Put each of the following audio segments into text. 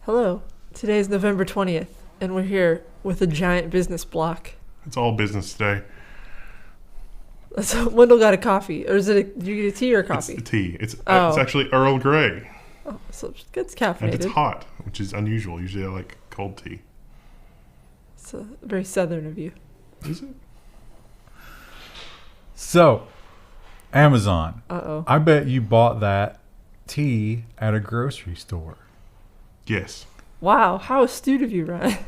Hello. Today is November 20th, and we're here with a giant business block. It's all business today. So Wendell got a coffee. Or is it did you get a tea or a coffee? It's a tea. It's actually Earl Grey. Oh, so it's caffeinated. And it's hot, which is unusual. Usually I like cold tea. It's very southern of you. Is it? So, Amazon. Uh-oh. I bet you bought that tea at a grocery store. Yes. Wow, how astute of you, Ryan.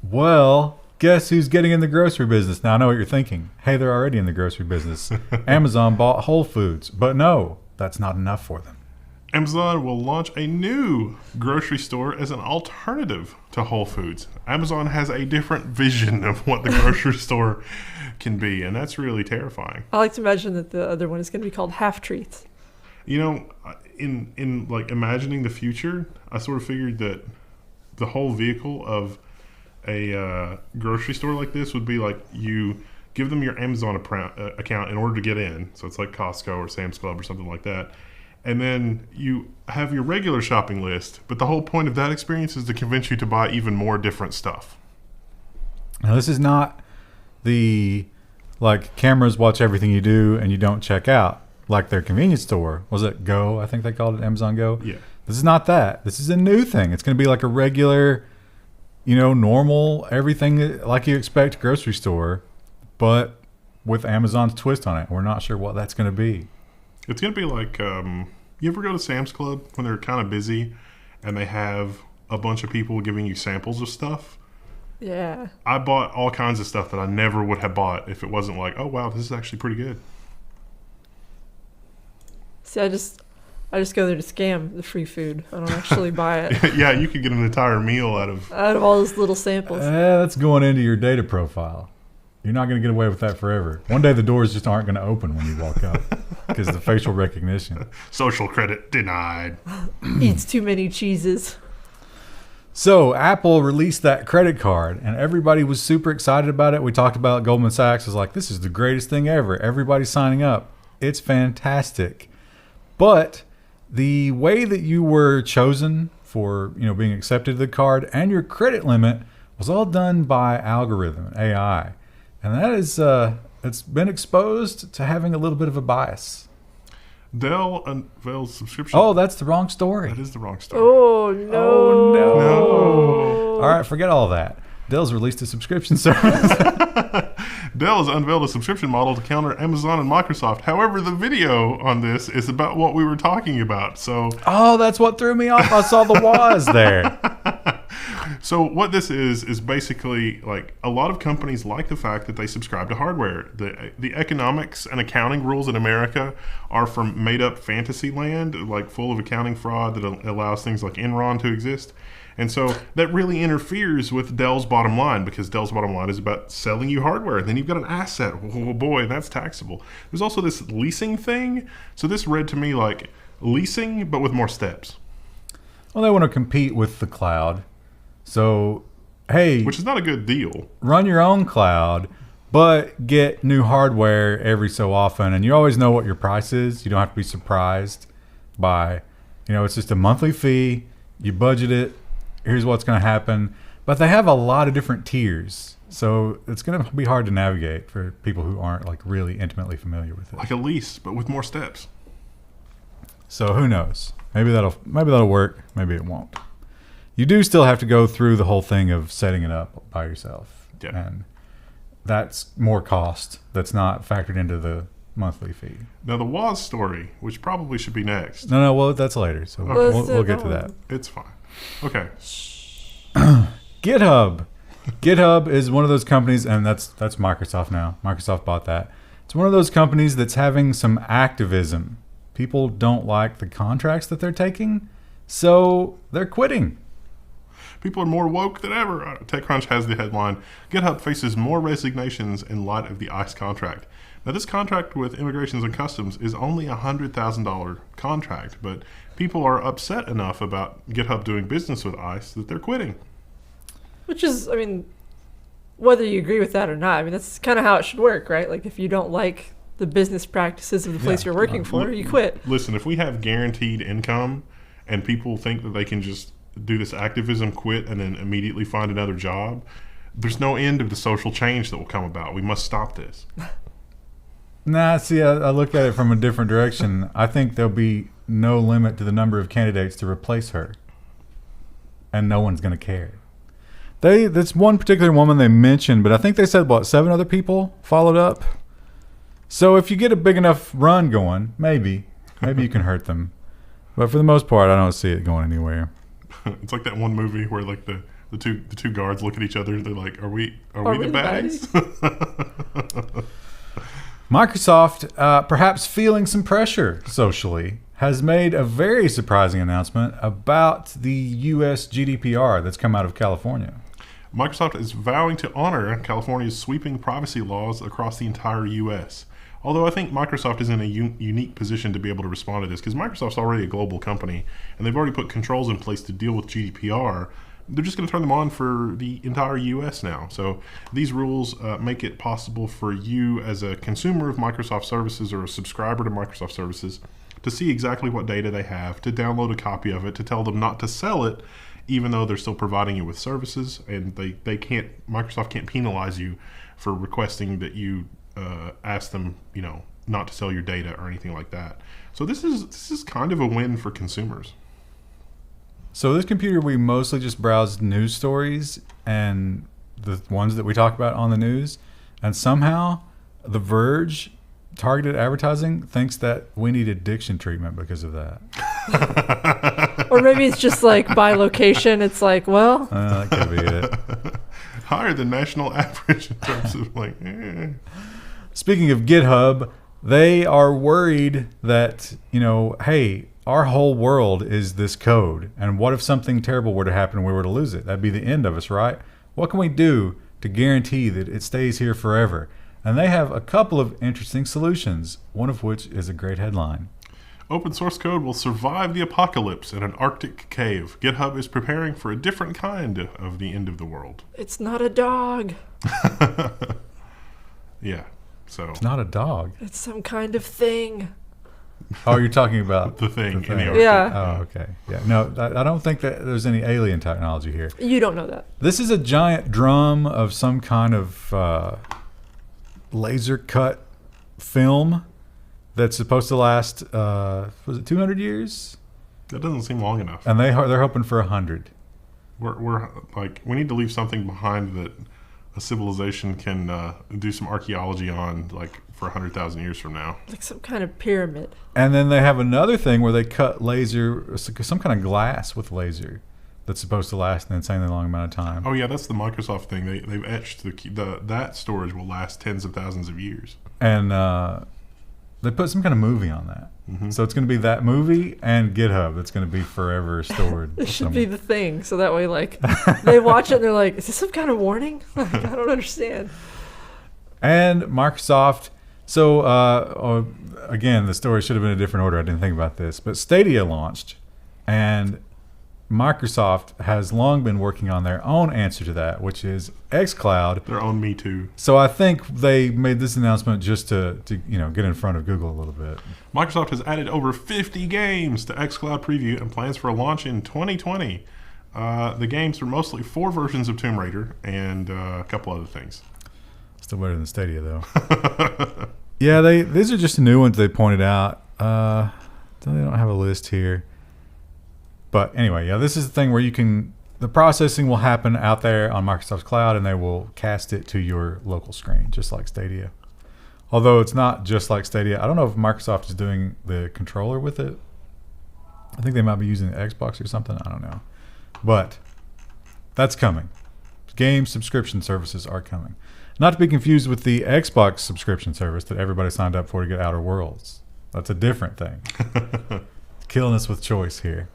Well, guess who's getting in the grocery business? Now, I know what you're thinking. Hey, they're already in the grocery business. Amazon bought Whole Foods. But no, that's not enough for them. Amazon will launch a new grocery store as an alternative to Whole Foods. Amazon has a different vision of what the grocery store can be, and that's really terrifying. I like to imagine that the other one is going to be called Half Treats. You know, in like imagining the future, I sort of figured that the whole vehicle of a grocery store like this would be like you give them your Amazon account in order to get in. So it's like Costco or Sam's Club or something like that. And then you have your regular shopping list, but the whole point of that experience is to convince you to buy even more different stuff. Now, this is not the, like, cameras watch everything you do and you don't check out, like their convenience store. Was it Go? I think they called it Amazon Go. Yeah. This is not that. This is a new thing. It's going to be like a regular, normal, everything like you expect grocery store, but with Amazon's twist on it. We're not sure what that's going to be. It's going to be like, you ever go to Sam's Club when they're kind of busy and they have a bunch of people giving you samples of stuff? Yeah. I bought all kinds of stuff that I never would have bought if it wasn't like, oh, wow, this is actually pretty good. See, I just go there to scam the free food. I don't actually buy it. Yeah, you could get an entire meal out of all those little samples. That's going into your data profile. You're not going to get away with that forever. One day the doors just aren't going to open when you walk up because of the facial recognition. Social credit denied. Eats too many cheeses. So Apple released that credit card, and everybody was super excited about it. We talked about Goldman Sachs was like, this is the greatest thing ever. Everybody's signing up. It's fantastic. But the way that you were chosen for being accepted to the card and your credit limit was all done by algorithm, AI. And that is, it's been exposed to having a little bit of a bias. Dell Unveils subscription. Oh, that's the wrong story. That is the wrong story. Oh, no. Oh, no. No. All right, forget all that. Dell's released a subscription service. Dell has unveiled a subscription model to counter Amazon and Microsoft. However, the video on this is about what we were talking about. So, oh, that's what threw me off. I saw the was there. So what this is basically like a lot of companies like the fact that they subscribe to hardware. The economics and accounting rules in America are from made up fantasy land, like full of accounting fraud that allows things like Enron to exist. And so that really interferes with Dell's bottom line, because Dell's bottom line is about selling you hardware. And then you've got an asset. Oh boy, that's taxable. There's also this leasing thing. So this read to me like leasing, but with more steps. Well, they want to compete with the cloud. So, hey, which is not a good deal. Run your own cloud, but get new hardware every so often. And you always know what your price is. You don't have to be surprised by, it's just a monthly fee. You budget it. Here's what's going to happen. But they have a lot of different tiers. So it's going to be hard to navigate for people who aren't like really intimately familiar with it. Like a lease, but with more steps. So who knows? Maybe that'll work. Maybe it won't. You do still have to go through the whole thing of setting it up by yourself. Yeah. And that's more cost that's not factored into the monthly fee. Now, the Woz story, which probably should be next. No, well, that's later. So we'll get to that. It's fine. Okay. GitHub. GitHub is one of those companies, and that's Microsoft now. Microsoft bought that. It's one of those companies that's having some activism. People don't like the contracts that they're taking, so they're quitting. People are more woke than ever. TechCrunch has the headline, GitHub faces more resignations in light of the ICE contract. Now, this contract with Immigrations and Customs is only a $100,000 contract, but people are upset enough about GitHub doing business with ICE that they're quitting. Which is, whether you agree with that or not, that's kind of how it should work, right? Like, if you don't like the business practices of the place you're working for, you quit. Listen, if we have guaranteed income and people think that they can just do this activism, quit, and then immediately find another job, there's no end of the social change that will come about. We must stop this. Nah, see, I look at it from a different direction. I think there'll be no limit to the number of candidates to replace her, and no one's going to care. That's one particular woman they mentioned, but I think they said, 7 other people followed up? So if you get a big enough run going, maybe you can hurt them. But for the most part, I don't see it going anywhere. It's like that one movie where like the two guards look at each other. They're like, "Are we the baddies?" Microsoft, perhaps feeling some pressure socially, has made a very surprising announcement about the U.S. GDPR that's come out of California. Microsoft is vowing to honor California's sweeping privacy laws across the entire U.S. Although I think Microsoft is in a unique position to be able to respond to this, because Microsoft's already a global company, and they've already put controls in place to deal with GDPR. They're just going to turn them on for the entire U.S. now. So these rules make it possible for you as a consumer of Microsoft services or a subscriber to Microsoft services to see exactly what data they have, to download a copy of it, to tell them not to sell it, even though they're still providing you with services, and Microsoft can't penalize you for requesting that you ask them, not to sell your data or anything like that. So this is kind of a win for consumers. So this computer, we mostly just browse news stories and the ones that we talk about on the news, and somehow The Verge targeted advertising thinks that we need addiction treatment because of that. Or maybe it's just like by location. It's like, well, that could be it. Higher than national average in terms of Speaking of GitHub, they are worried that, hey, our whole world is this code. And what if something terrible were to happen and we were to lose it? That'd be the end of us, right? What can we do to guarantee that it stays here forever? And they have a couple of interesting solutions, one of which is a great headline. Open source code will survive the apocalypse in an Arctic cave. GitHub is preparing for a different kind of the end of the world. It's not a dog. Yeah, so. It's not a dog. It's some kind of thing. Oh, you're talking about the thing in the Arctic. Yeah. Oh, okay. Yeah. No, I don't think that there's any alien technology here. You don't know that. This is a giant drum of some kind of laser cut film that's supposed to last, was it 200 years? That doesn't seem long enough. And they're hoping for 100. We're like, we need to leave something behind that a civilization can do some archaeology on, like, for 100,000 years from now. Like some kind of pyramid. And then they have another thing where they cut some kind of glass with laser that's supposed to last an insanely long amount of time. Oh yeah, that's the Microsoft thing. They've etched that storage will last tens of thousands of years. And they put some kind of movie on that. Mm-hmm. So it's going to be that movie and GitHub that's going to be forever stored. It should be the thing. So that way, like, they watch it and they're like, is this some kind of warning? Like, I don't understand. And Microsoft. So, again, the story should have been a different order. I didn't think about this. But Stadia launched, and Microsoft has long been working on their own answer to that, which is xCloud. Their own Me Too. So I think they made this announcement just to get in front of Google a little bit. Microsoft has added over 50 games to xCloud Preview and plans for a launch in 2020. The games are mostly 4 versions of Tomb Raider and a couple other things. Still better than Stadia, though. Yeah, these are just the new ones they pointed out. They don't have a list here. But anyway, yeah, this is the thing where the processing will happen out there on Microsoft's cloud, and they will cast it to your local screen, just like Stadia. Although it's not just like Stadia. I don't know if Microsoft is doing the controller with it. I think they might be using the Xbox or something. I don't know. But that's coming. Game subscription services are coming. Not to be confused with the Xbox subscription service that everybody signed up for to get Outer Worlds. That's a different thing. Killing us with choice here.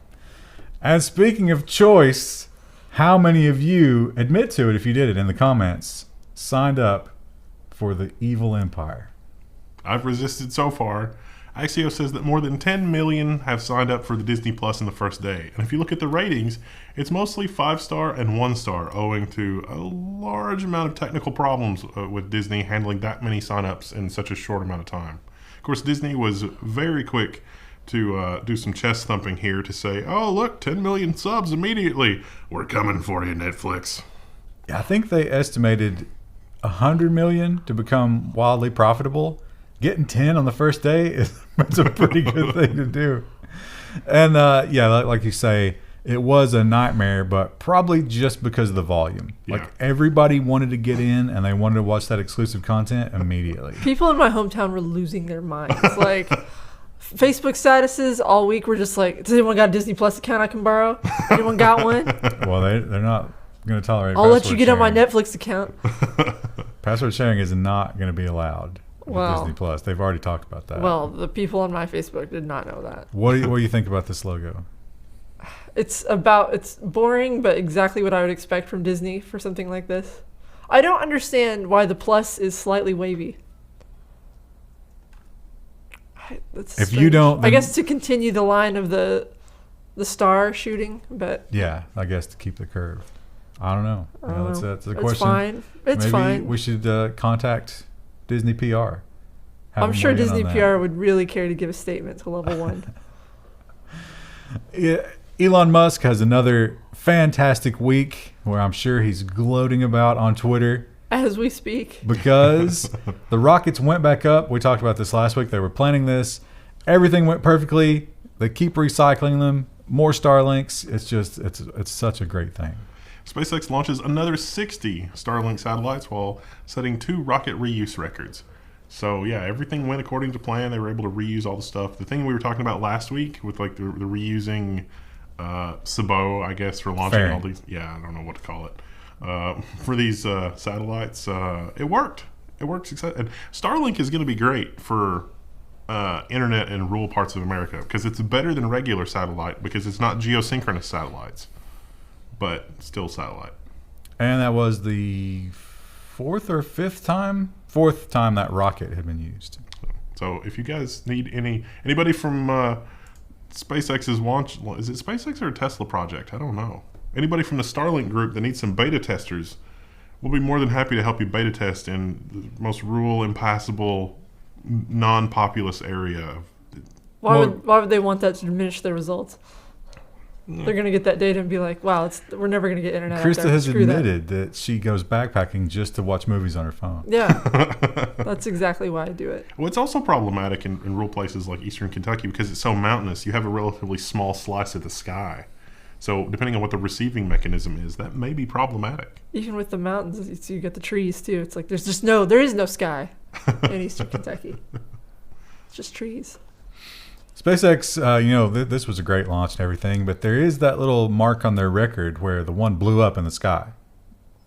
And speaking of choice, how many of you, admit to it if you did it in the comments, signed up for the evil empire? I've resisted so far. Axios says that more than 10 million have signed up for the Disney Plus in the first day. And if you look at the ratings, it's mostly 5-star and 1-star, owing to a large amount of technical problems with Disney handling that many signups in such a short amount of time. Of course, Disney was very quick to do some chest thumping here to say, oh, look, 10 million subs immediately. We're coming for you, Netflix. I think they estimated 100 million to become wildly profitable. Getting 10 on the first day is a pretty good thing to do. And like you say, it was a nightmare, but probably just because of the volume. Yeah. Like everybody wanted to get in and they wanted to watch that exclusive content immediately. People in my hometown were losing their minds. Like Facebook statuses all week were just like, does anyone got a Disney Plus account I can borrow? Anyone got one? Well, they're not going to tolerate I'll let you get sharing. on my Netflix account. Password sharing is not going to be allowed with Well, Disney Plus. They've already talked about that. Well, the people on my Facebook did not know that. What do you think about this logo? It's boring, but exactly what I would expect from Disney for something like this. I don't understand why the plus is slightly wavy. That's If strange. you don't, I then- guess to continue the line of the star shooting, but Yeah, I guess to keep the curve. I don't know. I don't know. That's a It's question. fine. It's Maybe fine. we should contact Disney PR. Have I'm them sure weigh in Disney on PR would really care to give a statement to Level 1. that. Yeah, Elon Musk has another fantastic week where I'm sure he's gloating about on Twitter As we speak. because the rockets went back up. We talked about this last week. They were planning this. Everything went perfectly. They keep recycling them. More Starlinks. It's such a great thing. SpaceX launches another 60 Starlink satellites while setting 2 rocket reuse records. So yeah, everything went according to plan. They were able to reuse all the stuff. The thing we were talking about last week with like the reusing Sabot, I guess, for launching Fairing. all these. Yeah, I don't know what to call it. For these satellites, it worked. It worked. And Starlink is going to be great for internet in rural parts of America because it's better than regular satellite because it's not geosynchronous satellites, but still satellite. And that was the fourth time that rocket had been used. So if you guys need anybody from SpaceX's launch, is it SpaceX or a Tesla project? I don't know. Anybody from the Starlink group that needs some beta testers, we'll be more than happy to help you beta test in the most rural, impassable, non-populous area. Why would they want that to diminish their results? They're going to get that data and be like, wow, we're never going to get internet out Krista there. has Screw that. admitted that she goes backpacking just to watch movies on her phone. Yeah, that's exactly why I do it. Well, it's also problematic in rural places like eastern Kentucky because it's so mountainous. You have a relatively small slice of the sky. So depending on what the receiving mechanism is, that may be problematic. Even with the mountains, you get the trees too. It's like there is no sky in eastern Kentucky. It's just trees. SpaceX, this was a great launch and everything, but there is that little mark on their record where the one blew up in the sky.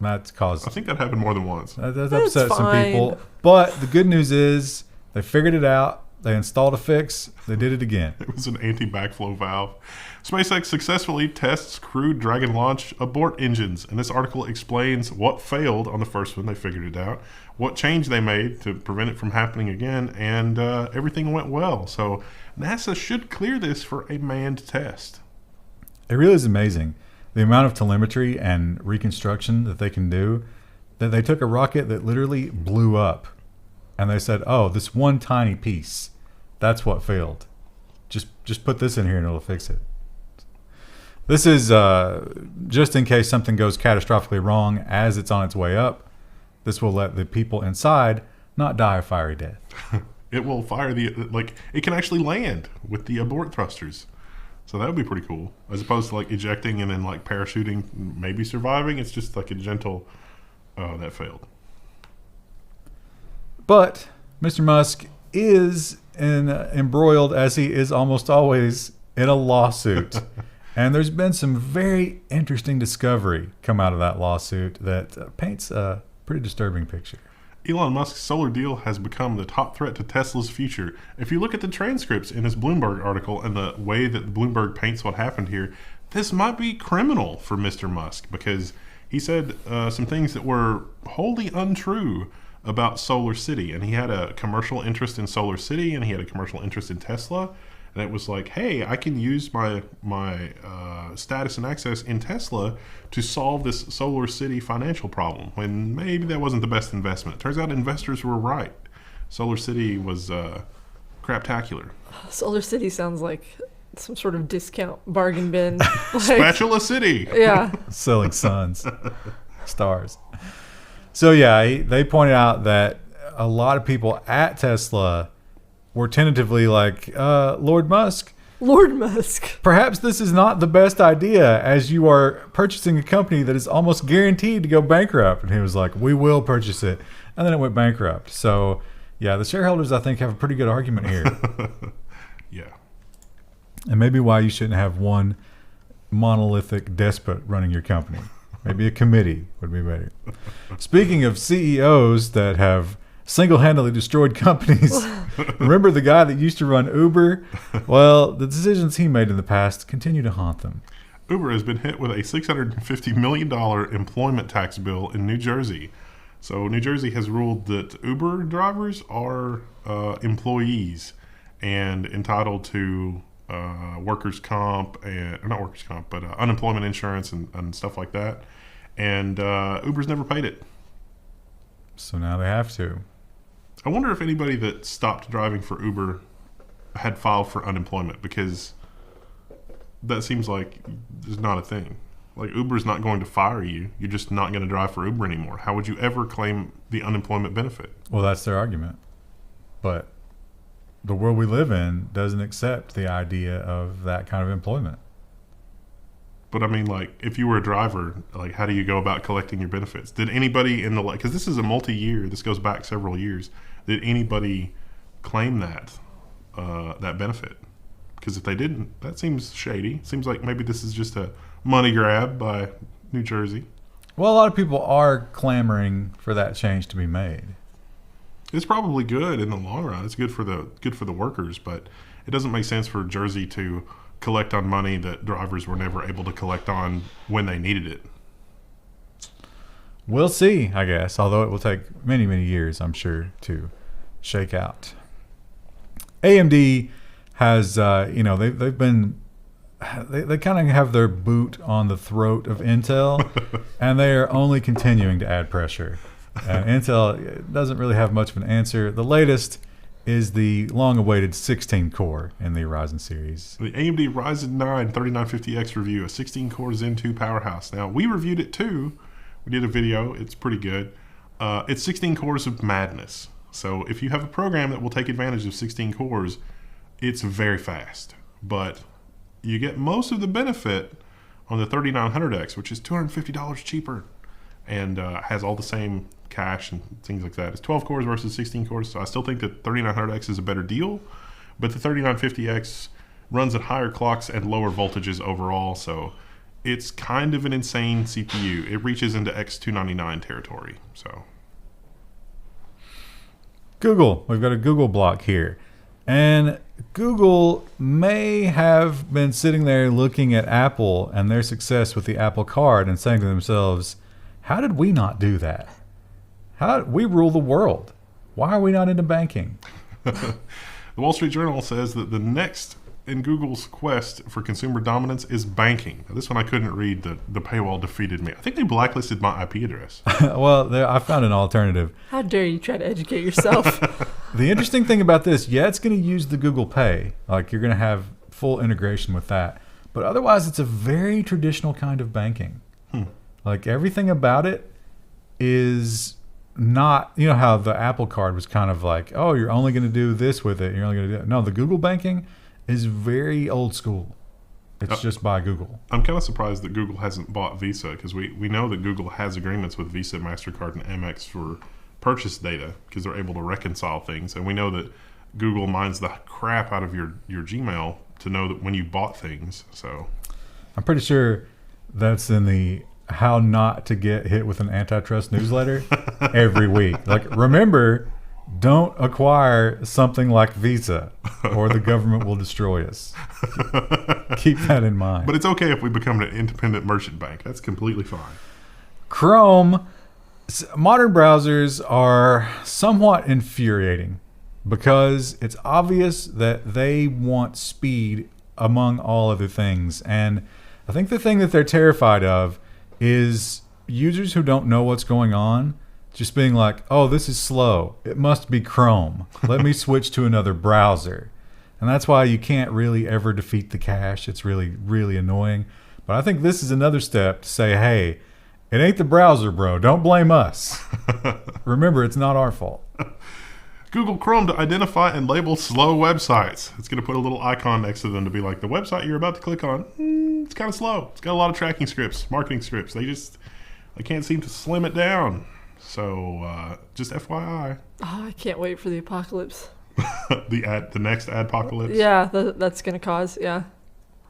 That's caused. I think that happened more than once. That That's upset some fine. people. But the good news is they figured it out. They installed a fix. They did it again. It was an anti-backflow valve. SpaceX successfully tests crewed Dragon launch abort engines, and this article explains what failed on the first one. They figured it out, what change they made to prevent it from happening again, and everything went well. So NASA should clear this for a manned test. It really is amazing the amount of telemetry and reconstruction that they can do. That they took a rocket that literally blew up, and they said, "Oh, this one tiny piece, that's what failed. Just put this in here and it'll fix it." This is just in case something goes catastrophically wrong as it's on its way up. This will let the people inside not die a fiery death. It will fire it can actually land with the abort thrusters. So that would be pretty cool. As opposed to like ejecting and then like parachuting, maybe surviving. It's just like a gentle, that failed. But Mr. Musk is embroiled, as he is almost always, in a lawsuit. And there's been some very interesting discovery come out of that lawsuit that paints a pretty disturbing picture. Elon Musk's solar deal has become the top threat to Tesla's future. If you look at the transcripts in this Bloomberg article and the way that Bloomberg paints what happened here, this might be criminal for Mr. Musk because he said some things that were wholly untrue about Solar City. And he had a commercial interest in Solar City and he had a commercial interest in Tesla. And it was like, hey, I can use my status and access in Tesla to solve this Solar City financial problem, when maybe that wasn't the best investment. It turns out investors were right. Solar City was craptacular. Solar City sounds like some sort of discount bargain bin. Like, Spatula City. yeah. Selling suns, stars. So yeah, they pointed out that a lot of people at Tesla were tentatively like, Lord Musk, perhaps this is not the best idea, as you are purchasing a company that is almost guaranteed to go bankrupt. And he was like, we will purchase it. And then it went bankrupt. So yeah, the shareholders, I think, have a pretty good argument here. Yeah. And maybe why you shouldn't have one monolithic despot running your company. Maybe a committee would be better. Speaking of CEOs that have single-handedly destroyed companies, remember the guy that used to run Uber? Well, the decisions he made in the past continue to haunt them. Uber has been hit with a $650 million employment tax bill in New Jersey. So New Jersey has ruled that Uber drivers are employees and entitled to workers' comp, and not workers' comp, but unemployment insurance and stuff like that. And Uber's never paid it. So now they have to. I wonder if anybody that stopped driving for Uber had filed for unemployment, because that seems like there's not a thing. Like, Uber's not going to fire you. You're just not going to drive for Uber anymore. How would you ever claim the unemployment benefit? Well, that's their argument. But the world we live in doesn't accept the idea of that kind of employment. But I mean, like, if you were a driver, like, how do you go about collecting your benefits? Did anybody in the, because this is a multi-year, this goes back several years, did anybody claim that benefit? Because if they didn't, that seems shady. Seems like maybe this is just a money grab by New Jersey. Well, a lot of people are clamoring for that change to be made. It's probably good in the long run. It's good for the workers, but it doesn't make sense for Jersey to collect on money that drivers were never able to collect on when they needed it. We'll see, I guess, although it will take many, many years, I'm sure, to shake out. AMD has, they've been, they kind of have their boot on the throat of Intel, and they are only continuing to add pressure. Intel doesn't really have much of an answer. The latest is the long-awaited 16-core in the Ryzen series. The AMD Ryzen 9 3950X review, a 16-core Zen 2 Powerhouse. Now, we reviewed it too. We did a video. It's pretty good. It's 16 cores of madness. So if you have a program that will take advantage of 16 cores, it's very fast. But you get most of the benefit on the 3900X, which is $250 cheaper, and has all the same cache and things like that. It's 12 cores versus 16 cores, so I still think that 3900X is a better deal, but the 3950X runs at higher clocks and lower voltages overall, so it's kind of an insane CPU. It reaches into X299 territory. So Google, we've got a Google block here, and Google may have been sitting there looking at Apple and their success with the Apple Card and saying to themselves, how did we not do that? We rule the world. Why are we not into banking? The Wall Street Journal says that the next in Google's quest for consumer dominance is banking. Now, this one I couldn't read. The paywall defeated me. I think they blacklisted my IP address. Well, I found an alternative. How dare you try to educate yourself? The interesting thing about this, it's going to use the Google Pay. Like, you're going to have full integration with that. But otherwise, it's a very traditional kind of banking. Like, everything about it is not, you know how the Apple Card was kind of like, oh, you're only going to do this with it. You're only going to do it. No, the Google banking is very old school. It's just by Google. I'm kind of surprised that Google hasn't bought Visa, because we know that Google has agreements with Visa, MasterCard, and Amex for purchase data, because they're able to reconcile things. And we know that Google mines the crap out of your Gmail to know that when you bought things. So I'm pretty sure that's in the how not to get hit with an antitrust newsletter every week. Like, remember, don't acquire something like Visa or the government will destroy us. Keep that in mind. But it's okay if we become an independent merchant bank. That's completely fine. Chrome, modern browsers are somewhat infuriating because it's obvious that they want speed among all other things. And I think the thing that they're terrified of is users who don't know what's going on just being like, oh, this is slow. It must be Chrome. Let me switch to another browser. And that's why you can't really ever defeat the cache. It's really, really annoying. But I think this is another step to say, hey, it ain't the browser, bro. Don't blame us. Remember, it's not our fault. Google Chrome to identify and label slow websites. It's going to put a little icon next to them to be like, the website you're about to click on, it's kind of slow. It's got a lot of tracking scripts, marketing scripts. They can't seem to slim it down. So just FYI. Oh, I can't wait for the apocalypse. The next adpocalypse. Yeah, that's going to cause, yeah.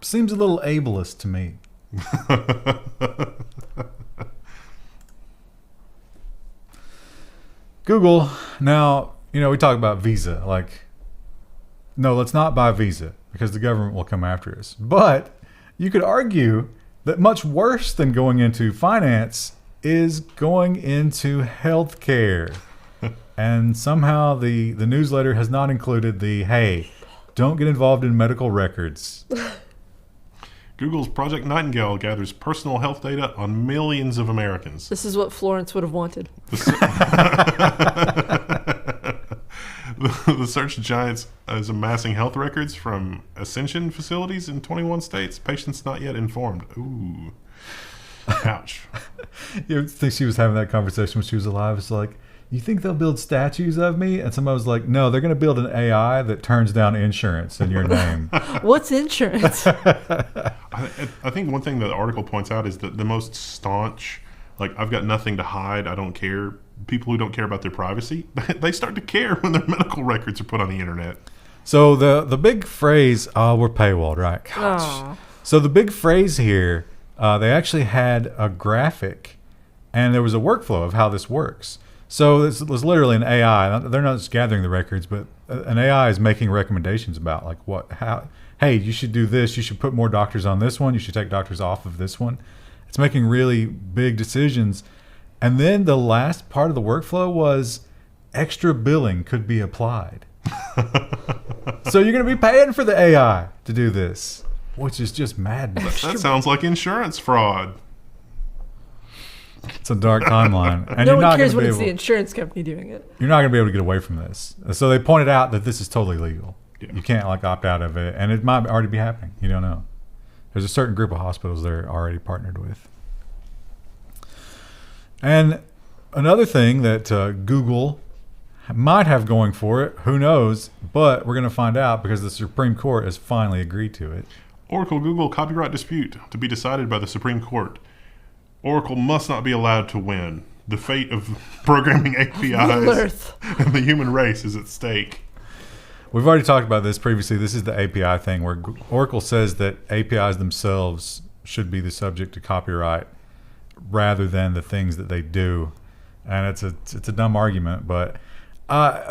Seems a little ableist to me. Google, now, we talk about Visa. Like, no, let's not buy Visa because the government will come after us. But you could argue that much worse than going into finance is going into healthcare. And somehow the newsletter has not included the, hey, don't get involved in medical records. Google's Project Nightingale gathers personal health data on millions of Americans. This is what Florence would have wanted. The search giant is amassing health records from Ascension facilities in 21 states. Patients not yet informed. Ooh. Ouch. You think she was having that conversation when she was alive? It's like, you think they'll build statues of me? And somebody was like, no, they're going to build an AI that turns down insurance in your name. What's insurance? I think one thing that the article points out is that the most staunch, like, I've got nothing to hide, I don't care, people who don't care about their privacy, they start to care when their medical records are put on the internet. So the big phrase, we're paywalled, right? Gosh. Aww. So the big phrase here, they actually had a graphic, and there was a workflow of how this works. So this was literally an AI. They're not just gathering the records, but an AI is making recommendations about like hey, you should do this. You should put more doctors on this one. You should take doctors off of this one. It's making really big decisions. And then the last part of the workflow was extra billing could be applied. So you're going to be paying for the AI to do this, which is just madness. That sounds like insurance fraud. It's a dark timeline. And No you're not one cares gonna when be it's able, the insurance company doing it. You're not going to be able to get away from this. So they pointed out that this is totally legal. Yeah. You can't like opt out of it, and it might already be happening. You don't know. There's a certain group of hospitals they're already partnered with. And another thing that Google might have going for it, who knows? But we're going to find out because the Supreme Court has finally agreed to it. Oracle Google copyright dispute to be decided by the Supreme Court. Oracle must not be allowed to win. The fate of programming APIs and the human race is at stake. We've already talked about this previously. This is the API thing where Oracle says that APIs themselves should be the subject to copyright rather than the things that they do. And it's a dumb argument, but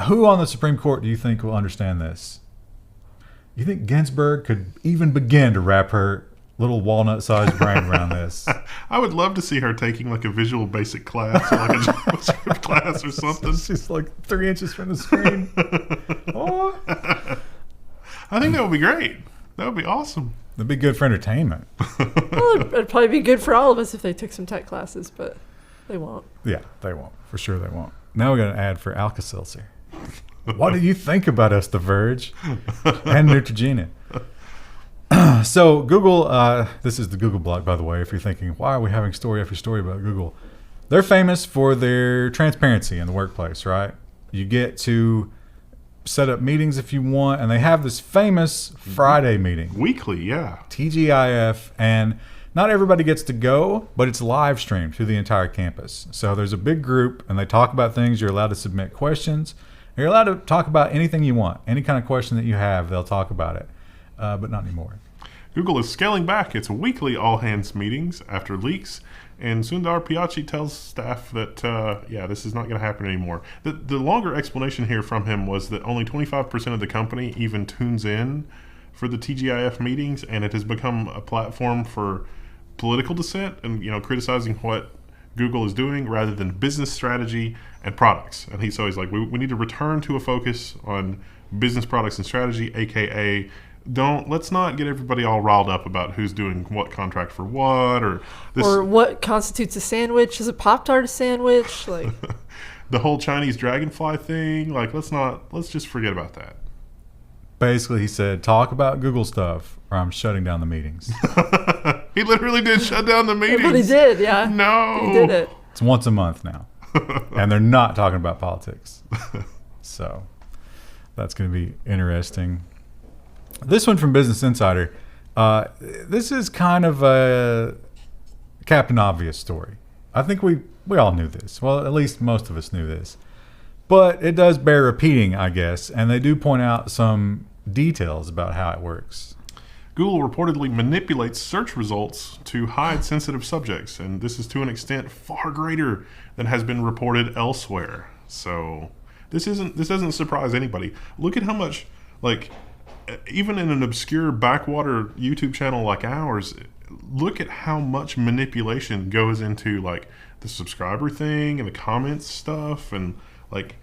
who on the Supreme Court do you think will understand this? You think Ginsburg could even begin to wrap her little walnut-sized brain around this? I would love to see her taking like a Visual Basic class or like a JavaScript class or something. She's like 3 inches from the screen. Oh. I think that would be great. That would be awesome. That'd be good for entertainment. Well, it'd probably be good for all of us if they took some tech classes, but they won't. Yeah, they won't. For sure they won't. Now we got an ad for Alka-Seltzer. What do you think about us, The Verge and Neutrogena? So Google, this is the Google blog, by the way, if you're thinking, why are we having story after story about Google? They're famous for their transparency in the workplace, right? You get to set up meetings if you want, and they have this famous Friday meeting. Weekly, yeah. TGIF, and not everybody gets to go, but it's live streamed to the entire campus. So there's a big group, and they talk about things. You're allowed to submit questions. You're allowed to talk about anything you want. Any kind of question that you have, they'll talk about it, but not anymore. Google is scaling back its weekly all-hands meetings after leaks, and Sundar Pichai tells staff that, this is not going to happen anymore. The longer explanation here from him was that only 25% of the company even tunes in for the TGIF meetings, and it has become a platform for political dissent and criticizing what Google is doing rather than business strategy and products. And he's always like, we need to return to a focus on business products and strategy, aka let's not get everybody all riled up about who's doing what contract for what, or this, or what constitutes a sandwich. Is a Pop-Tart a sandwich? Like the whole Chinese dragonfly thing. Like, let's just forget about that. Basically, he said, talk about Google stuff or I'm shutting down the meetings. He literally did shut down the meetings. But he did, yeah. No. He did it. It's once a month now. And they're not talking about politics. So that's going to be interesting. This one from Business Insider. This is kind of a Captain Obvious story. I think we all knew this. Well, at least most of us knew this. But it does bear repeating, I guess. And they do point out some details about how it works. Google reportedly manipulates search results to hide sensitive subjects, and this is to an extent far greater than has been reported elsewhere. So this doesn't surprise anybody. Look at how much, like, even in an obscure backwater YouTube channel like ours, look at how much manipulation goes into like the subscriber thing and the comments stuff and like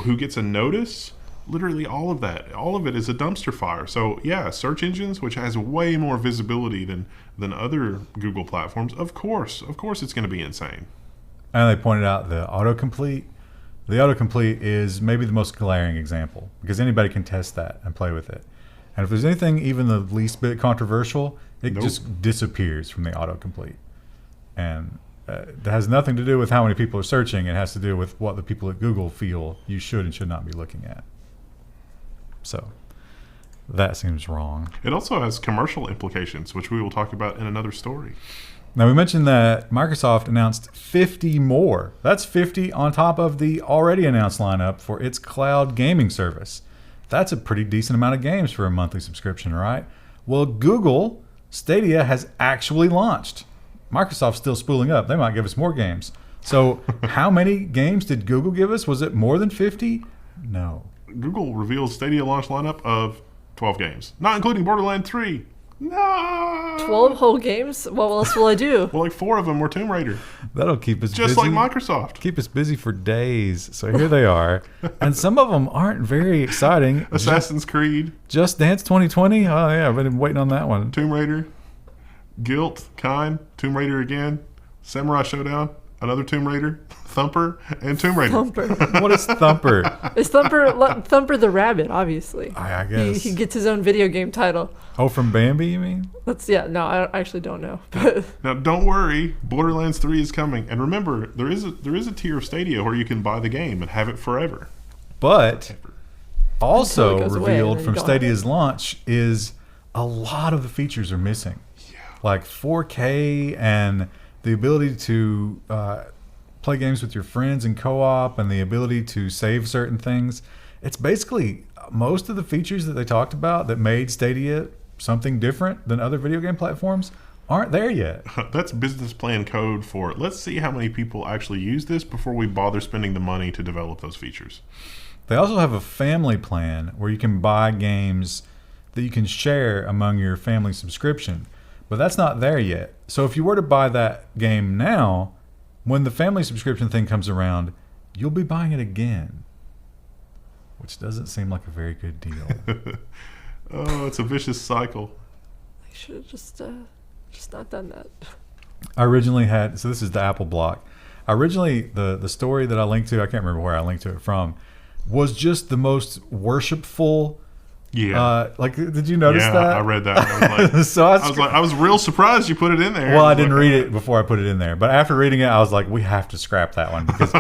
who gets a notice. Literally all of that. All of it is a dumpster fire. So yeah, search engines, which has way more visibility than other Google platforms, of course it's going to be insane. And they pointed out the autocomplete. The autocomplete is maybe the most glaring example because anybody can test that and play with it. And if there's anything even the least bit controversial, it just disappears from the autocomplete. And it has nothing to do with how many people are searching. It has to do with what the people at Google feel you should and should not be looking at. So that seems wrong. It also has commercial implications, which we will talk about in another story. Now, we mentioned that Microsoft announced 50 more. That's 50 on top of the already announced lineup for its cloud gaming service. That's a pretty decent amount of games for a monthly subscription, right? Well, Google Stadia has actually launched. Microsoft's still spooling up. They might give us more games. So how many games did Google give us? Was it more than 50? No. Google reveals Stadia launch lineup of 12 games, not including Borderlands 3. No. 12 whole games? What else will I do? Well, like 4 of them were Tomb Raider. That'll keep us just busy. like Microsoft. Keep us busy for days. So here they are. And some of them aren't very exciting. Assassin's Creed. Just Dance 2020? Oh, yeah. I've been waiting on that one. Tomb Raider. Guilt. Kind. Tomb Raider again. Samurai Showdown. Another Tomb Raider. Thumper. And Tomb Raider. Thumper. What is Thumper? It's Thumper the rabbit, obviously. I guess. He gets his own video game title. Oh, from Bambi, you mean? No, I actually don't know. But now, don't worry. Borderlands 3 is coming. And remember, there is a tier of Stadia where you can buy the game and have it forever. But also Until it goes away, revealed and then from you don't have Stadia's launch is a lot of the features are missing. Yeah. Like 4K and the ability to play games with your friends in co-op and the ability to save certain things. It's basically most of the features that they talked about that made Stadia something different than other video game platforms aren't there yet. That's business plan code for let's see how many people actually use this before we bother spending the money to develop those features. They also have a family plan where you can buy games that you can share among your family subscription, but that's not there yet. So if you were to buy that game now, when the family subscription thing comes around, you'll be buying it again, which doesn't seem like a very good deal. Oh, it's a vicious cycle. I should have just not done that. I originally had, so this is the Apple block. Originally, the story that I linked to, I can't remember where I linked to it from, was just the most worshipful. Yeah. Did you notice that? Yeah, I read that. I was real surprised you put it in there. Well, I didn't read it before I put it in there, but after reading it, I was like, we have to scrap that one because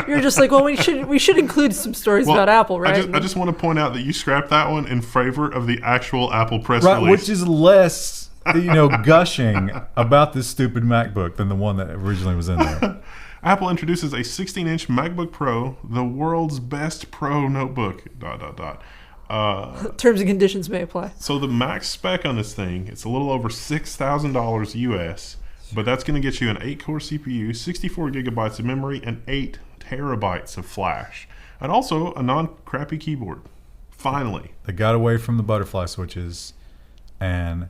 You're just like, well, we should include some stories about Apple, right? I just want to point out that you scrapped that one in favor of the actual Apple press right, release, which is less, gushing about this stupid MacBook than the one that originally was in there. Apple introduces a 16-inch MacBook Pro, the world's best pro notebook. ... Terms and conditions may apply. So the max spec on this thing, it's a little over $6,000 US, but that's going to get you an 8-core CPU, 64 gigabytes of memory, and 8 terabytes of flash, and also a non-crappy keyboard. Finally, they got away from the butterfly switches, and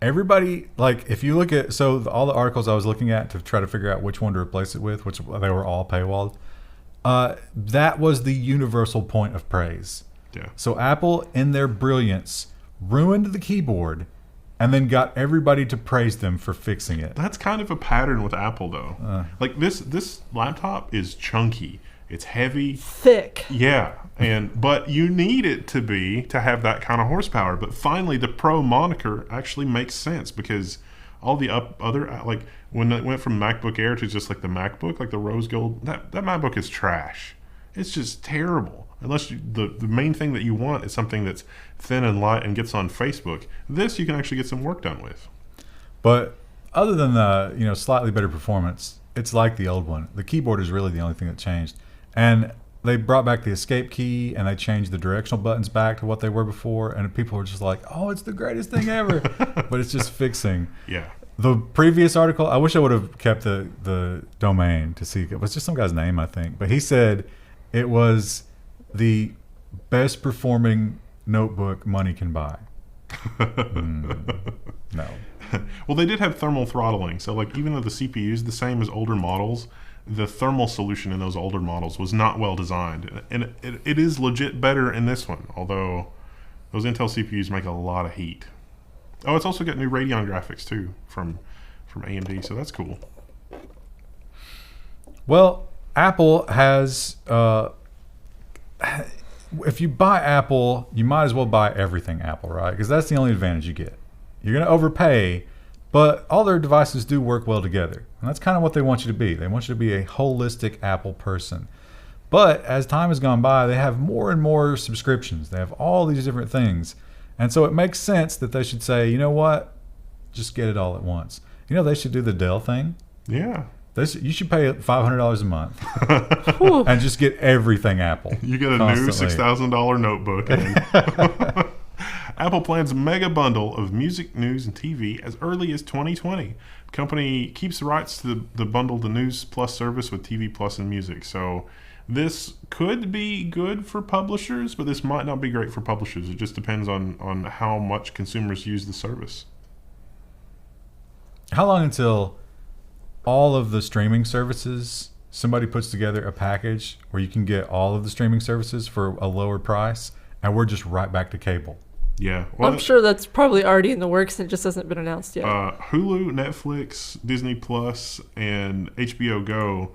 everybody, if you look at all the articles I was looking at to try to figure out which one to replace it with, which they were all paywalled, that was the universal point of praise. Yeah. So Apple, in their brilliance, ruined the keyboard, and then got everybody to praise them for fixing it. That's kind of a pattern with Apple, though. Like this laptop is chunky. It's heavy, thick. Yeah, but you need it to have that kind of horsepower. But finally, the Pro moniker actually makes sense because all the other, like when it went from MacBook Air to just like the MacBook, like the rose gold, that MacBook is trash. It's just terrible. Unless the main thing that you want is something that's thin and light and gets on Facebook. This you can actually get some work done with. But other than the slightly better performance, it's like the old one. The keyboard is really the only thing that changed. And they brought back the escape key and they changed the directional buttons back to what they were before. And people were just like, oh, it's the greatest thing ever. But it's just fixing. Yeah. The previous article, I wish I would have kept the domain to see. It was just some guy's name, I think. But he said it was the best performing notebook money can buy. No. Well, they did have thermal throttling. So like even though the CPU is the same as older models, the thermal solution in those older models was not well designed. And it is legit better in this one, although those Intel CPUs make a lot of heat. Oh, it's also got new Radeon graphics too from AMD, so that's cool. Well, Apple has if you buy Apple, you might as well buy everything Apple, right? Because that's the only advantage you get. You're going to overpay, but all their devices do work well together. And that's kind of what they want you to be. They want you to be a holistic Apple person. But as time has gone by, they have more and more subscriptions. They have all these different things. And so it makes sense that they should say, you know what? Just get it all at once. They should do the Dell thing. Yeah. You should pay $500 a month and just get everything Apple. You get a new $6,000 notebook. And Apple plans a mega bundle of music, news, and TV as early as 2020. The company keeps the rights to the bundle, the News Plus service with TV Plus and music. So this could be good for publishers, but this might not be great for publishers. It just depends on how much consumers use the service. How long until all of the streaming services, somebody puts together a package where you can get all of the streaming services for a lower price, and we're just right back to cable? Yeah. Well, I'm sure that's probably already in the works and it just hasn't been announced yet. Hulu, Netflix, Disney Plus, and HBO Go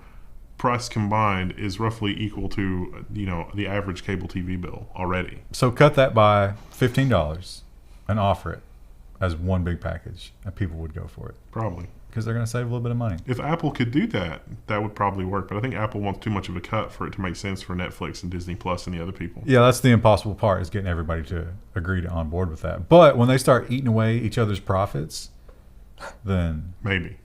price combined is roughly equal to the average cable TV bill already. So cut that by $15 and offer it as one big package, and people would go for it. Probably. Because they're going to save a little bit of money. If Apple could do that, that would probably work. But I think Apple wants too much of a cut for it to make sense for Netflix and Disney Plus and the other people. Yeah, that's the impossible part, is getting everybody to agree to on board with that. But when they start eating away each other's profits, then maybe.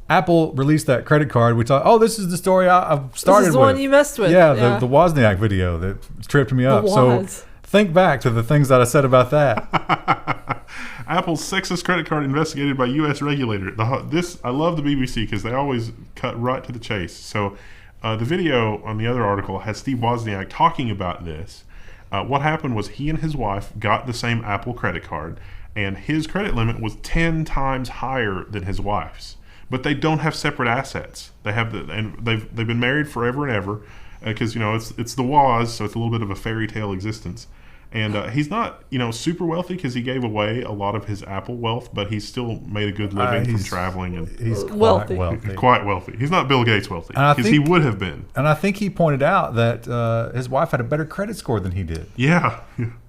Apple released that credit card. We thought, oh, this is the story I've started with. This is the one you messed with. Yeah, the Wozniak video that tripped me up. So think back to the things that I said about that. Apple's sexist credit card investigated by U.S. regulator. I love the BBC because they always cut right to the chase. So the video on the other article has Steve Wozniak talking about this. What happened was he and his wife got the same Apple credit card, and his credit limit was 10 times higher than his wife's. But they don't have separate assets. And they've been married forever and ever because it's the Woz, so it's a little bit of a fairy tale existence. And he's not, super wealthy because he gave away a lot of his Apple wealth, but he's still made a good living from traveling. And he's quite wealthy. Quite wealthy. He's not Bill Gates wealthy because he would have been. And I think he pointed out that his wife had a better credit score than he did. Yeah.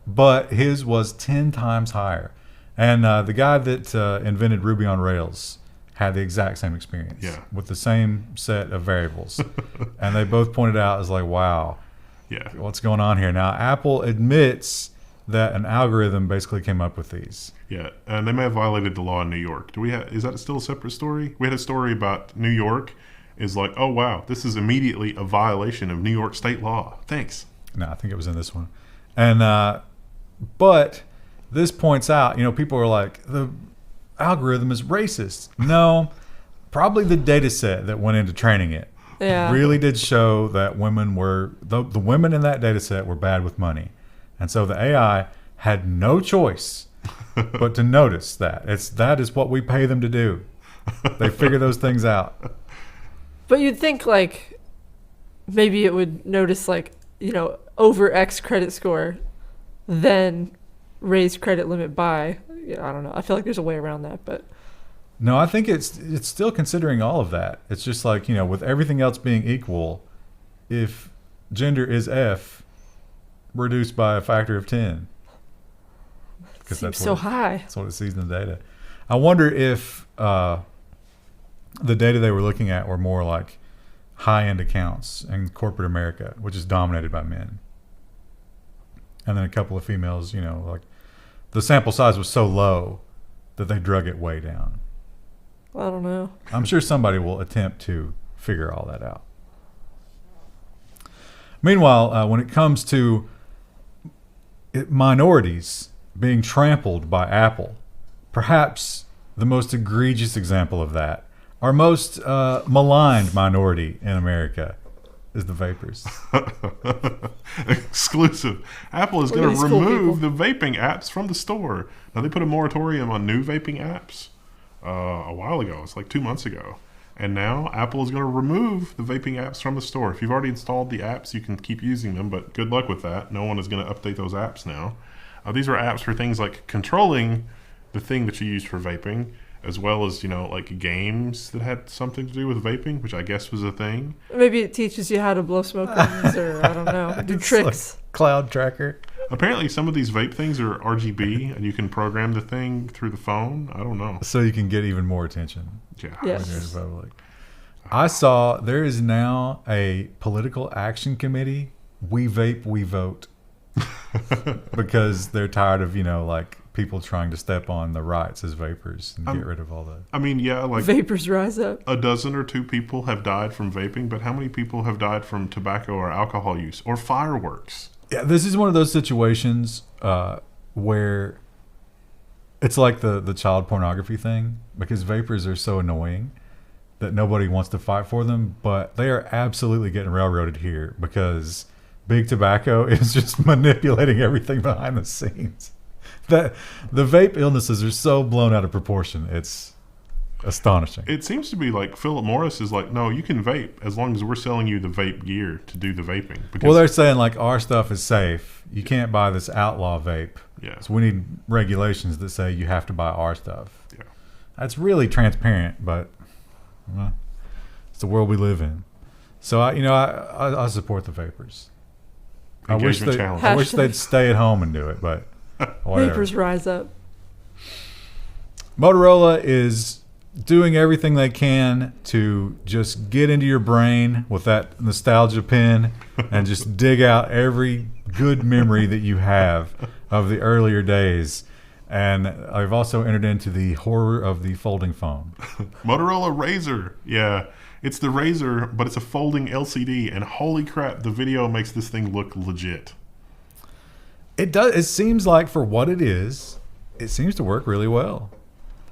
But his was 10 times higher. And the guy that invented Ruby on Rails had the exact same experience with the same set of variables. And they both pointed out, as like, wow. Yeah. What's going on here? Now, Apple admits that an algorithm basically came up with these. Yeah, and they may have violated the law in New York. Is that still a separate story? We had a story about New York is like, oh, wow, this is immediately a violation of New York state law. Thanks. No, I think it was in this one. And but this points out, people are like, the algorithm is racist. No, probably the data set that went into training it. Yeah. Really did show that women were the women in that data set were bad with money, and so the AI had no choice but to notice that is what we pay them to do. They figure those things out. But you'd think maybe it would notice over X credit score, then raise credit limit by. Yeah, I don't know. I feel like there's a way around that, but No, I think it's still considering all of that. It's just like, with everything else being equal, if gender is F, reduced by a factor of 10. it seems so high. That's what it sees in the data. I wonder if the data they were looking at were more like high-end accounts in corporate America, which is dominated by men. And then a couple of females, like the sample size was so low that they drug it way down. I don't know. I'm sure somebody will attempt to figure all that out. Meanwhile, when it comes to minorities being trampled by Apple, perhaps the most egregious example of that, our most maligned minority in America, is the vapors. Exclusive. Apple is going to remove the vaping apps from the store. Now, they put a moratorium on new vaping apps a while ago. It's like 2 months ago. And now Apple is going to remove the vaping apps from the store. If you've already installed the apps, you can keep using them, but good luck with that. No one is going to update those apps now. These are apps for things like controlling the thing that you use for vaping, as well as, like games that had something to do with vaping, which I guess was a thing. Maybe it teaches you how to blow smoke rings or, I don't know, do tricks. Like cloud tracker. Apparently, some of these vape things are RGB, and you can program the thing through the phone. I don't know. So you can get even more attention. Yeah. Yes. When you're in public. I saw there is now a political action committee. We vape, we vote. Because they're tired of, like people trying to step on the rights as vapors and get rid of all that. I mean, yeah, like Vapors rise up. a dozen or two people have died from vaping, but how many people have died from tobacco or alcohol use or fireworks? Yeah, this is one of those situations where it's like the child pornography thing, because vapors are so annoying that nobody wants to fight for them, but they are absolutely getting railroaded here because big tobacco is just manipulating everything behind the scenes. That the vape illnesses are so blown out of proportion. It's astonishing. It seems to be like Philip Morris is like, no, you can vape as long as we're selling you the vape gear to do the vaping. Because, Well, they're saying like our stuff is safe. You can't buy this outlaw vape. Yeah. So we need regulations that say you have to buy our stuff. Yeah. That's really transparent, but it's the world we live in. So I support the vapors. Engagement challenge. I wish they'd stay at home and do it, but whatever. Vapors rise up. Motorola is doing everything they can to just get into your brain with that nostalgia pin and just dig out every good memory that you have of the earlier days. And I've also entered into the horror of the folding phone. Motorola Razr. Yeah. It's the Razr, but it's a folding LCD, and holy crap, the video makes this thing look legit. It does. It seems like for what it is, it seems to work really well.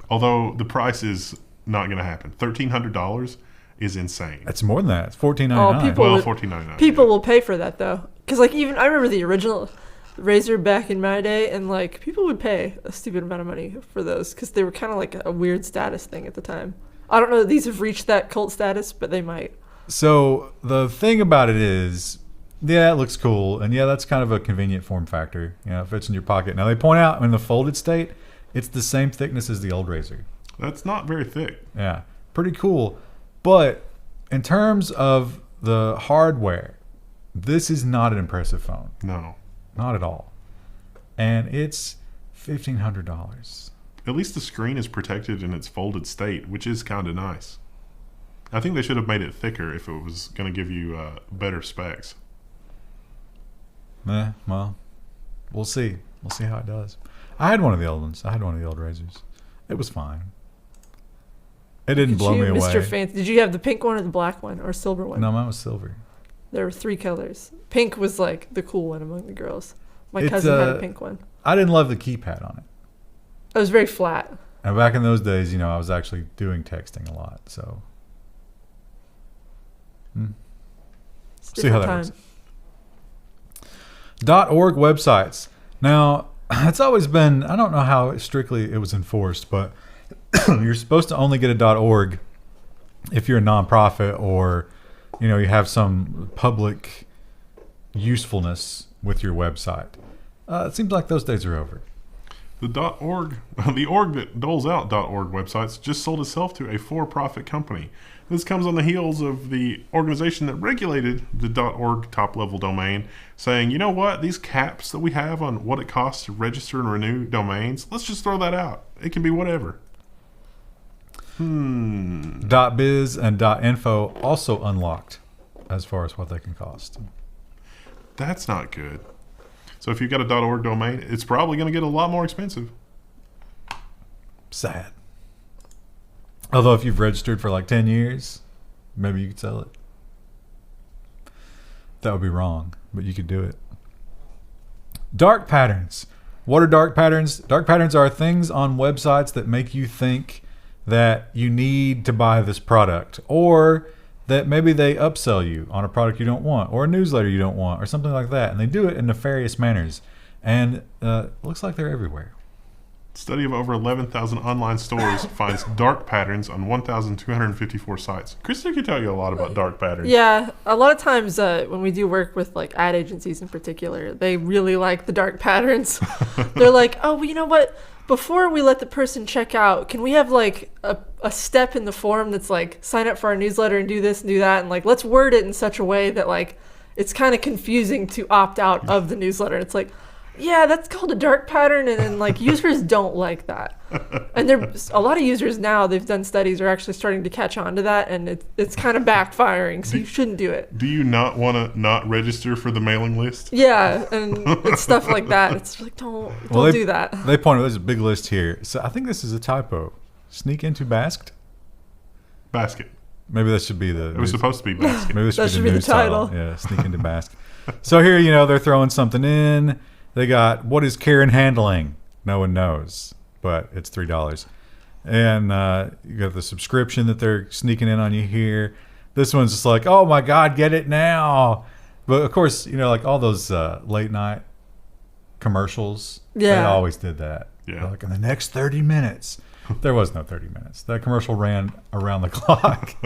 Although the price is not going to happen. $1,300 is insane. It's more than that. It's $14.99. Oh, people Well, would- $14.99. People will pay for that though, because like even I remember the original Razr back in my day, and like people would pay a stupid amount of money for those because they were kind of like a weird status thing at the time. I don't know that these have reached that cult status, but they might. So the thing about it is, yeah, it looks cool, and yeah, that's kind of a convenient form factor. It fits in your pocket. Now they point out in the folded state, it's the same thickness as the old Razr. That's not very thick. Yeah, pretty cool. But in terms of the hardware, this is not an impressive phone. No. Not at all. And it's $1,500. At least the screen is protected in its folded state, which is kind of nice. I think they should have made it thicker if it was going to give you better specs. Well, we'll see. We'll see how it does. I had one of the old ones. I had one of the old Razrs. It was fine. It didn't blow me away. Mr. Fancy. Did you have the pink one or the black one or silver one? No, mine was silver. There were 3 colors. Pink was like the cool one among the girls. My cousin had a pink one. I didn't love the keypad on it. It was very flat. And back in those days, I was actually doing texting a lot. So, see how that works. .org websites. Now, it's always been, I don't know how strictly it was enforced, but you're supposed to only get a .org if you're a nonprofit or, you have some public usefulness with your website. It seems like those days are over. The org that doles out .org websites just sold itself to a for-profit company. This comes on the heels of the organization that regulated the .org top-level domain, saying, you know what, these caps that we have on what it costs to register and renew domains, let's just throw that out. It can be whatever. .biz and .info also unlocked as far as what they can cost. That's not good. So if you've got a .org domain, it's probably going to get a lot more expensive. Sad. Although if you've registered for like 10 years, maybe you could sell it. That would be wrong, but you could do it. Dark patterns. What are dark patterns? Dark patterns are things on websites that make you think that you need to buy this product, or that maybe they upsell you on a product you don't want, or a newsletter you don't want, or something like that. And they do it in nefarious manners. And looks like they're everywhere. Study of over 11,000 online stores finds dark patterns on 1,254 sites. Krista can tell you a lot about dark patterns. Yeah, a lot of times when we do work with like ad agencies in particular, they really like the dark patterns. They're like, oh, well, you know what? Before we let the person check out, can we have like a step in the form that's like sign up for our newsletter and do this and do that, and like let's word it in such a way that like it's kind of confusing to opt out of the newsletter. And it's like, yeah, that's called a dark pattern, and like users don't like that. And there's a lot of users now, they've done studies, are actually starting to catch on to that, and it's kind of backfiring, so you shouldn't do it. Do you not want to not register for the mailing list? Yeah, and it's stuff like that. It's like, don't do that. They pointed, there's a big list here. So I think this is a typo. Sneak into Basked? Basket. Maybe that should be the... It was supposed to be basket. Maybe that should be the news title. Yeah, Sneak into Basket. So here, they're throwing something in. They got, what is Karen handling? No one knows, but it's $3. And you got the subscription that they're sneaking in on you here. This one's just like, oh my God, get it now. But of course, like all those late night commercials, they always did that. Yeah. They're like, in the next 30 minutes. There was no 30 minutes. That commercial ran around the clock.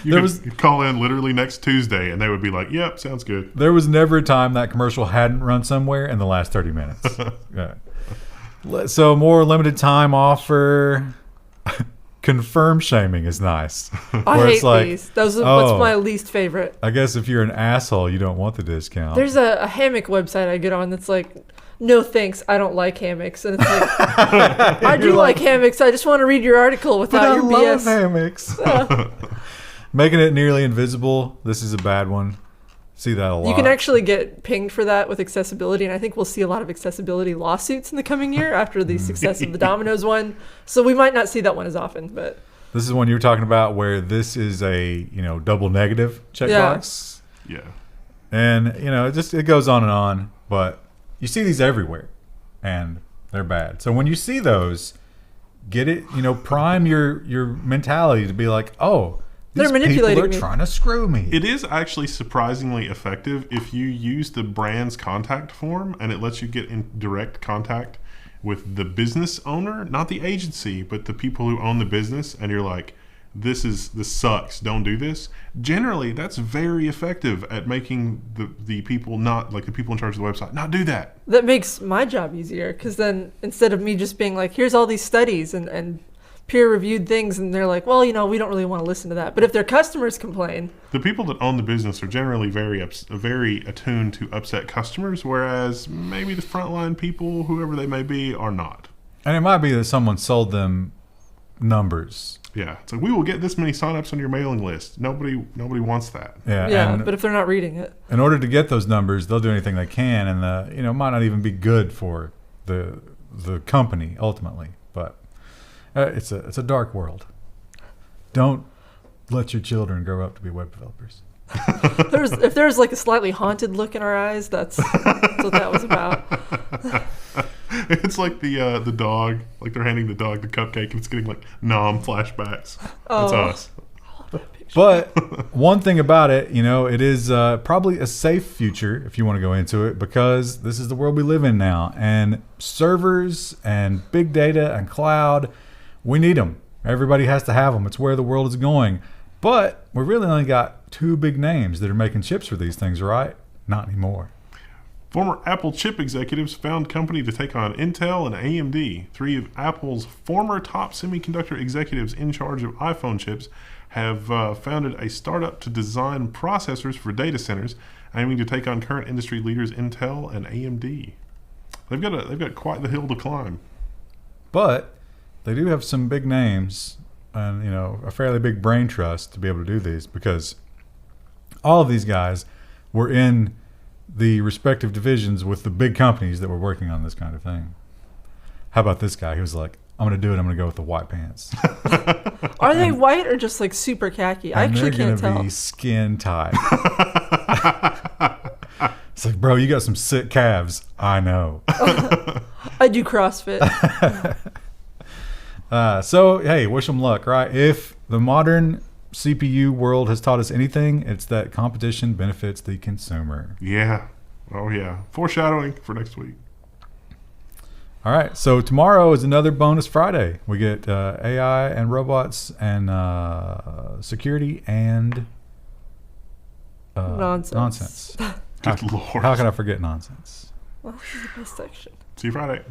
You'd call in literally next Tuesday, and they would be like, yep, sounds good. There was never a time that commercial hadn't run somewhere in the last 30 minutes. Yeah. So more limited time offer. Confirm shaming is nice. I hate these. What's my least favorite. I guess if you're an asshole, you don't want the discount. There's a hammock website I get on that's like, no thanks, I don't like hammocks. And it's like, I do like hammocks. I just want to read your article without your BS. I love hammocks. Making it nearly invisible. This is a bad one. See that a lot. You can actually get pinged for that with accessibility, and I think we'll see a lot of accessibility lawsuits in the coming year after the success of the Domino's one. So we might not see that one as often, but this is one you were talking about where this is a double negative checkbox. Yeah. And it goes on and on, but you see these everywhere, and they're bad. So when you see those, get it. Prime your mentality to be like, oh. They're manipulating me. They're trying to screw me. It is actually surprisingly effective if you use the brand's contact form, and it lets you get in direct contact with the business owner, not the agency, but the people who own the business, and you're like, this sucks, don't do this. Generally, that's very effective at making the people not, like the people in charge of the website, not do that. That makes my job easier, because then instead of me just being like, here's all these studies and peer-reviewed things, and they're like, well, we don't really want to listen to that. But if their customers complain, the people that own the business are generally very attuned to upset customers, whereas maybe the frontline people, whoever they may be, are not. And it might be that someone sold them numbers. Yeah, it's like, we will get this many signups on your mailing list. Nobody wants that. Yeah, but if they're not reading it, in order to get those numbers, they'll do anything they can, and it might not even be good for the company ultimately, but. It's a dark world. Don't let your children grow up to be web developers. if there's like a slightly haunted look in our eyes, that's what that was about. It's like the dog, like they're handing the dog the cupcake, and it's getting like flashbacks. That's us. But one thing about it, it is probably a safe future if you want to go into it, because this is the world we live in now, and servers and big data and cloud. We need them. Everybody has to have them. It's where the world is going. But we really only got two big names that are making chips for these things, right? Not anymore. Former Apple chip executives found company to take on Intel and AMD. 3 of Apple's former top semiconductor executives in charge of iPhone chips have founded a startup to design processors for data centers, aiming to take on current industry leaders Intel and AMD. They've got quite the hill to climb. But they do have some big names and, a fairly big brain trust to be able to do these, because all of these guys were in the respective divisions with the big companies that were working on this kind of thing. How about this guy? He was like, I'm going to do it. I'm going to go with the white pants. Are they white or just like super khaki? I actually can't tell. They're going to be skin tight. It's like, bro, you got some sick calves. I know. I do CrossFit. So, hey, wish them luck, right? If the modern CPU world has taught us anything, it's that competition benefits the consumer. Yeah. Oh, yeah. Foreshadowing for next week. All right. So tomorrow is another bonus Friday. We get AI and robots and security and Nonsense. Good Lord. How can I forget nonsense? Well, this is the best section. See you Friday.